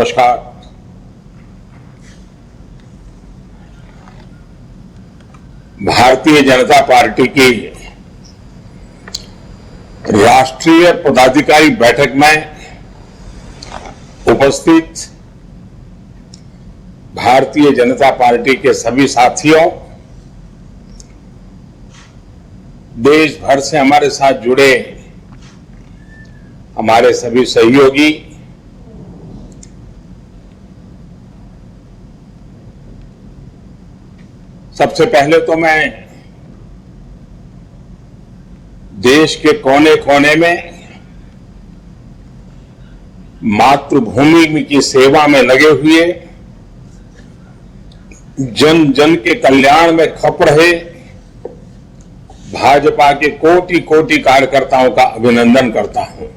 नमस्कार। भारतीय जनता पार्टी की राष्ट्रीय पदाधिकारी बैठक में उपस्थित भारतीय जनता पार्टी के सभी साथियों, देश भर से हमारे साथ जुड़े हमारे सभी सहयोगी, सबसे पहले तो मैं देश के कोने कोने में मातृभूमि की सेवा में लगे हुए जन जन के कल्याण में खप रहे भाजपा के कोटि कोटि कार्यकर्ताओं का अभिनंदन करता हूं।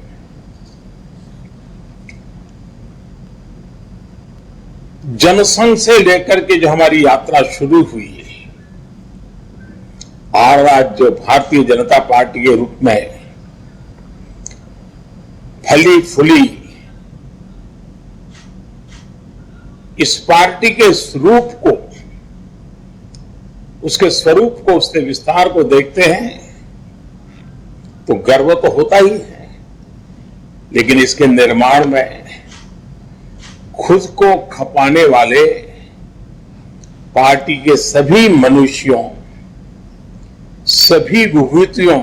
जनसंघ से लेकर के जो हमारी यात्रा शुरू हुई है और आज जो भारतीय जनता पार्टी के रूप में फली फूली इस पार्टी के रूप को, उसके स्वरूप को, उसके विस्तार को देखते हैं तो गर्व तो होता ही है, लेकिन इसके निर्माण में खुद को खपाने वाले पार्टी के सभी मनुष्यों, सभी विभूतियों,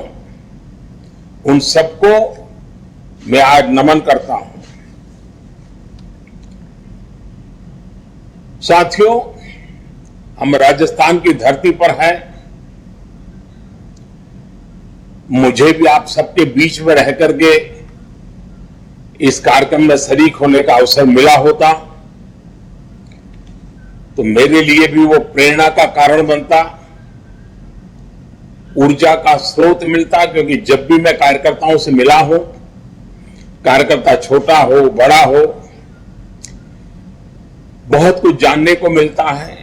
उन सबको मैं आज नमन करता हूं। साथियों, हम राजस्थान की धरती पर हैं। मुझे भी आप सबके बीच में रह करके इस कार्यक्रम में शरीक होने का अवसर मिला होता तो मेरे लिए भी वो प्रेरणा का कारण बनता, ऊर्जा का स्रोत मिलता, क्योंकि जब भी मैं कार्यकर्ताओं से मिला हूं, कार्यकर्ता छोटा हो बड़ा हो, बहुत कुछ जानने को मिलता है,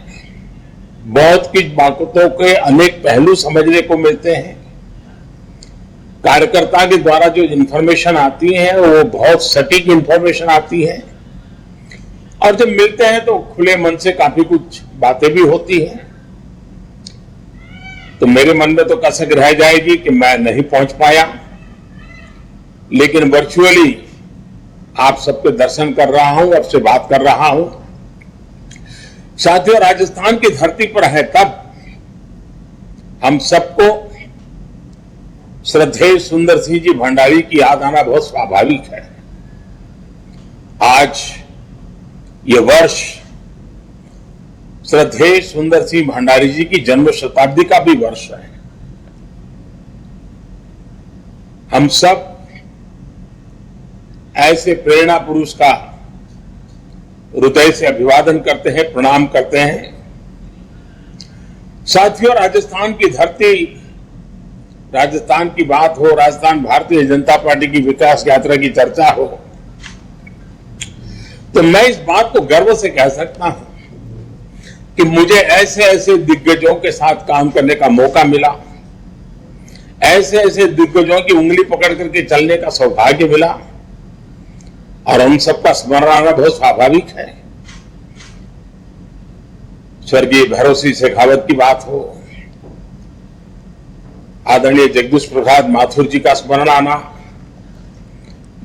बहुत कुछ बातों के अनेक पहलू समझने को मिलते हैं। कार्यकर्ता के द्वारा जो इंफॉर्मेशन आती है वो बहुत सटीक इंफॉर्मेशन आती है और जब मिलते हैं तो खुले मन से काफी कुछ बातें भी होती हैं। तो मेरे मन में तो कसक रह जाएगी कि मैं नहीं पहुंच पाया, लेकिन वर्चुअली आप सबके दर्शन कर रहा हूं, आपसे बात कर रहा हूं। साथियों, राजस्थान की धरती पर है तब हम सबको श्रद्धेय सुंदर सिंह जी भंडारी की याद आना बहुत स्वाभाविक है। आज ये वर्ष श्रद्धेय सुंदर सिंह भंडारी जी की जन्म शताब्दी का भी वर्ष है। हम सब ऐसे प्रेरणा पुरुष का हृदय से अभिवादन करते हैं, प्रणाम करते हैं। साथियों, राजस्थान की धरती, राजस्थान की बात हो, राजस्थान भारतीय जनता पार्टी की विकास यात्रा की चर्चा हो, तो मैं इस बात को गर्व से कह सकता हूं कि मुझे ऐसे ऐसे दिग्गजों के साथ काम करने का मौका मिला, ऐसे ऐसे दिग्गजों की उंगली पकड़ करके चलने का सौभाग्य मिला और उन सबका स्मरण आना बहुत स्वाभाविक है। स्वर्गीय भैरव सिंह शेखावत की बात हो, आदरणीय जगदीश प्रसाद माथुर जी का स्मरण आना,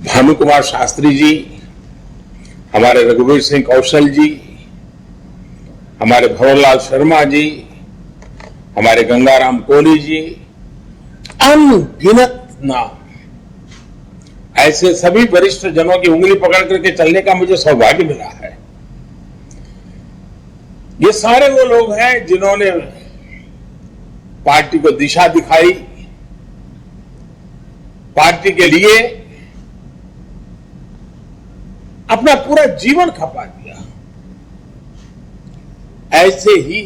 भानु कुमार शास्त्री जी, हमारे रघुवीर सिंह कौशल जी, हमारे भंवरलाल शर्मा जी, हमारे गंगाराम कोहली जी, अनगिनत नाम, ऐसे सभी वरिष्ठ जनों की उंगली पकड़ करके चलने का मुझे सौभाग्य मिला है। ये सारे वो लोग हैं जिन्होंने पार्टी को दिशा दिखाई, पार्टी के लिए अपना पूरा जीवन खपा दिया। ऐसे ही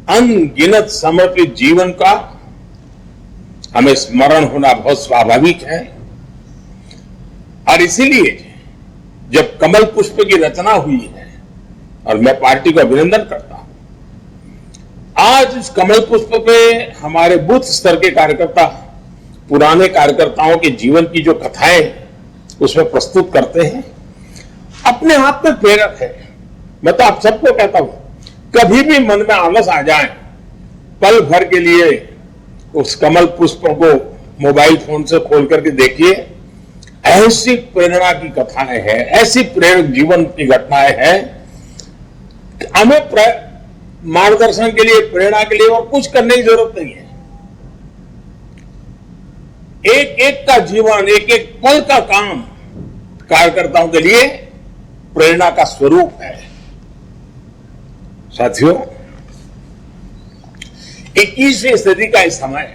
अनगिनत समर्पित जीवन का हमें स्मरण होना बहुत स्वाभाविक है और इसीलिए जब कमल पुष्प की रचना हुई है, और मैं पार्टी को अभिनंदन करता हूं, आज इस कमल पुष्प पे हमारे बूथ स्तर के कार्यकर्ता पुराने कार्यकर्ताओं के जीवन की जो कथाएं उसमें प्रस्तुत करते हैं। अपने आप में प्रेरक है। मैं तो आप सबको कहता हूं, कभी भी मन में आलस आ जाए, पल भर के लिए उस कमल पुष्प को मोबाइल फोन से खोल करके देखिए। ऐसी प्रेरणा की कथाएं हैं, ऐसी प्रेरक जीवन की घटनाएं हैं, हमें मार्गदर्शन के लिए, प्रेरणा के लिए और कुछ करने की जरूरत नहीं है। एक एक का जीवन, एक एक पल का काम कार्यकर्ताओं के लिए प्रेरणा का स्वरूप है। साथियों, 21वीं सदी का इस समय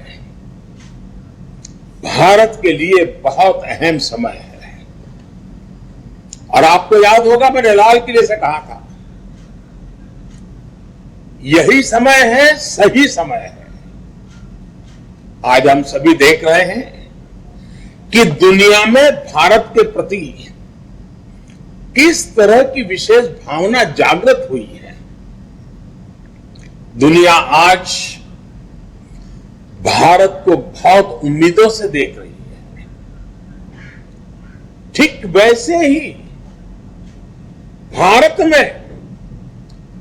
भारत के लिए बहुत अहम समय है। और आपको याद होगा, मैंने लाल किले से कहा था, यही समय है, सही समय है। आज हम सभी देख रहे हैं कि दुनिया में भारत के प्रति किस तरह की विशेष भावना जागृत हुई है। दुनिया आज भारत को बहुत उम्मीदों से देख रही है। ठीक वैसे ही भारत में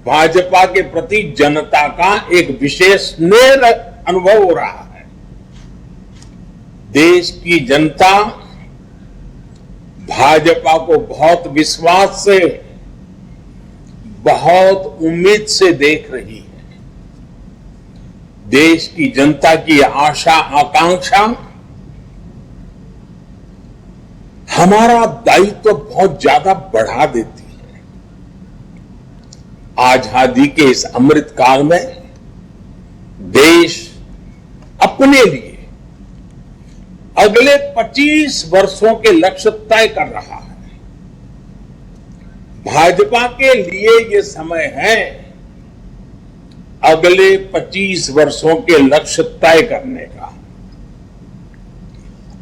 भाजपा के प्रति जनता का एक विशेष स्नेह अनुभव हो रहा है। देश की जनता भाजपा को बहुत विश्वास से, बहुत उम्मीद से देख रही है। देश की जनता की आशा आकांक्षा हमारा दायित्व बहुत ज्यादा बढ़ा देती है। आजादी के इस अमृत काल में देश अपने लिए अगले 25 वर्षों के लक्ष्य तय कर रहा है। भाजपा के लिए यह समय है अगले 25 वर्षों के लक्ष्य तय करने का,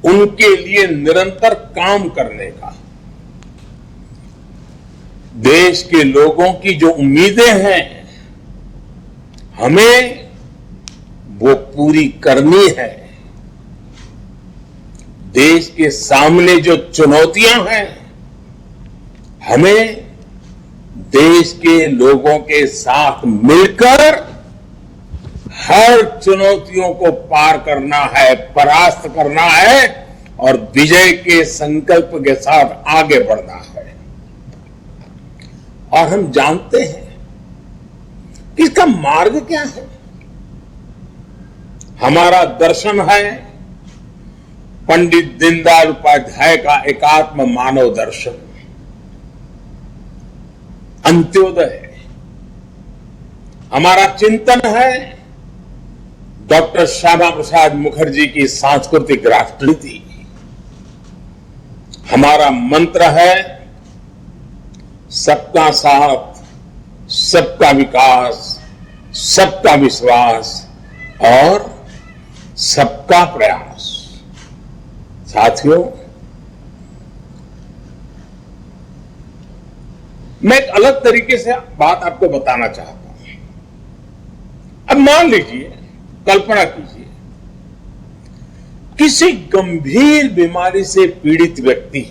उनके लिए निरंतर काम करने का। देश के लोगों की जो उम्मीदें हैं, हमें वो पूरी करनी है। देश के सामने जो चुनौतियां हैं, हमें देश के लोगों के साथ मिलकर हर चुनौतियों को पार करना है, परास्त करना है और विजय के संकल्प के साथ आगे बढ़ना है। और हम जानते हैं कि इसका मार्ग क्या है। हमारा दर्शन है पंडित दीनदयाल उपाध्याय का एकात्म मानव दर्शन, अंत्योदय है। हमारा चिंतन है डॉक्टर श्यामा प्रसाद मुखर्जी की सांस्कृतिक राष्ट्रनीति। हमारा मंत्र है सबका साथ, सबका विकास, सबका विश्वास और सबका प्रयास। साथियों, मैं एक अलग तरीके से बात आपको बताना चाहता हूं। अब मान लीजिए, कल्पना कीजिए, किसी गंभीर बीमारी से पीड़ित व्यक्ति